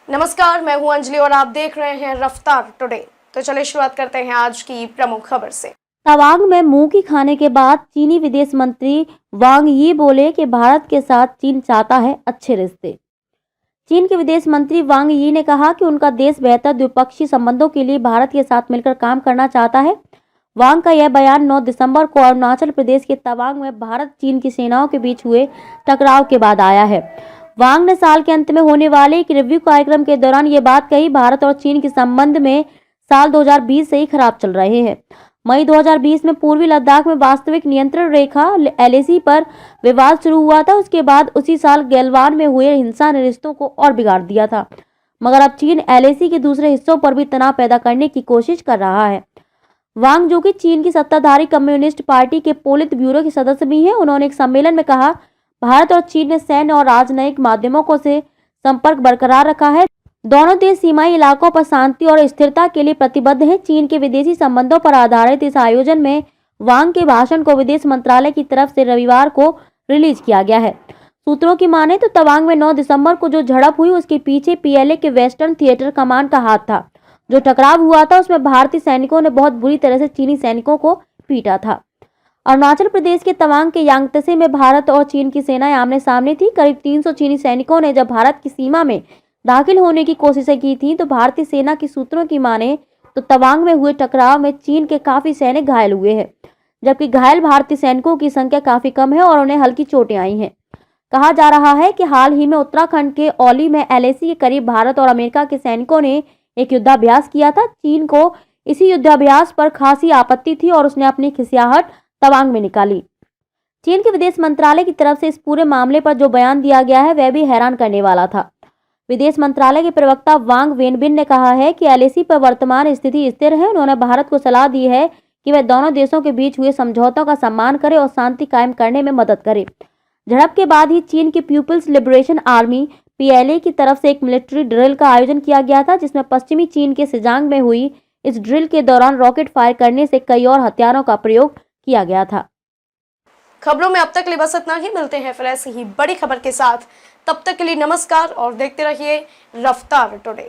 नमस्कार, मैं हूं अंजलि और आप देख रहे हैं रफ्तार टुडे। तो चलिए शुरुआत करते हैं आज की प्रमुख खबर से। तवांग में मुंह की खाने के बाद चीनी विदेश मंत्री वांग यी बोले कि भारत के साथ चीन चाहता है अच्छे रिश्ते। चीन के विदेश मंत्री वांग यी ने कहा कि उनका देश बेहतर द्विपक्षीय संबंधों के लिए भारत के साथ मिलकर काम करना चाहता है। वांग का यह बयान 9 दिसंबर को अरुणाचल प्रदेश के तवांग में भारत चीन की सेनाओं के बीच हुए टकराव के बाद आया है। वांग ने साल के अंत में होने वाले एक रिव्यू कार्यक्रम के दौरान ये बात कही। भारत और चीन के संबंध में साल 2020 से ही खराब चल रहे हैं। मई 2020 में पूर्वी लद्दाख में वास्तविक नियंत्रण रेखा एलएसी पर विवाद शुरू हुआ था। उसके बाद उसी साल गैलवान में हुए हिंसा ने रिश्तों को और बिगाड़ दिया था। मगर अब चीन एलएसी के दूसरे हिस्सों पर भी तनाव पैदा करने की कोशिश कर रहा है। वांग, जो कि चीन की सत्ताधारी कम्युनिस्ट पार्टी के पोलित ब्यूरो के सदस्य भी हैं, उन्होंने एक सम्मेलन में कहा, भारत और चीन ने सैन्य और राजनयिक माध्यमों को से संपर्क बरकरार रखा है। दोनों देश सीमाई इलाकों पर शांति और स्थिरता के लिए प्रतिबद्ध हैं। चीन के विदेशी संबंधों पर आधारित इस आयोजन में वांग के भाषण को विदेश मंत्रालय की तरफ से रविवार को रिलीज किया गया है। सूत्रों की माने तो तवांग में 9 दिसंबर को जो झड़प हुई उसके पीछे पीएलए के वेस्टर्न थिएटर कमांड का हाथ था। जो टकराव हुआ था उसमें भारतीय सैनिकों ने बहुत बुरी तरह से चीनी सैनिकों को पीटा था। अरुणाचल प्रदेश के तवांग के यांगत्से में भारत और चीन की सेनाएं आमने सामने थी। करीब 300 चीनी सैनिकों ने जब भारत की सीमा में दाखिल होने की कोशिशें की थी तो भारतीय सेना की सूत्रों की माने तो तवांग में हुए टकराव में चीन के काफी सैनिक घायल हुए हैं, जबकि घायल भारतीय सैनिकों की संख्या काफी कम है और उन्हें हल्की चोटें आई हैं। कहा जा रहा है कि हाल ही में उत्तराखंड के औली में एलएसी के करीब भारत और अमेरिका के सैनिकों ने एक युद्धाभ्यास किया था। चीन को इसी युद्धाभ्यास पर खासी आपत्ति थी और उसने अपनी खिसियाहट तवांग में निकाली। चीन के विदेश मंत्रालय की तरफ से इस पूरे मामले पर जो बयान दिया गया है वह भी हैरान करने वाला था। विदेश मंत्रालय के प्रवक्ता वांग वेनबिन ने कहा है कि एलएसी पर वर्तमान स्थिति स्थिर है। उन्होंने भारत को सलाह दी है कि वह दोनों देशों के बीच हुए समझौतों का सम्मान करे और शांति कायम करने में मदद करे। झड़प के बाद ही चीन की पीपुल्स लिबरेशन आर्मी पीएलए की तरफ से एक मिलिट्री ड्रिल का आयोजन किया गया था, जिसमें पश्चिमी चीन के सिजांग में हुई इस ड्रिल के दौरान रॉकेट फायर करने से कई और हथियारों का प्रयोग किया गया था। खबरों में अब तक के लिए बस इतना ही। मिलते हैं फिर ऐसी ही बड़ी खबर के साथ। तब तक के लिए नमस्कार और देखते रहिए रफ्तार टुडे।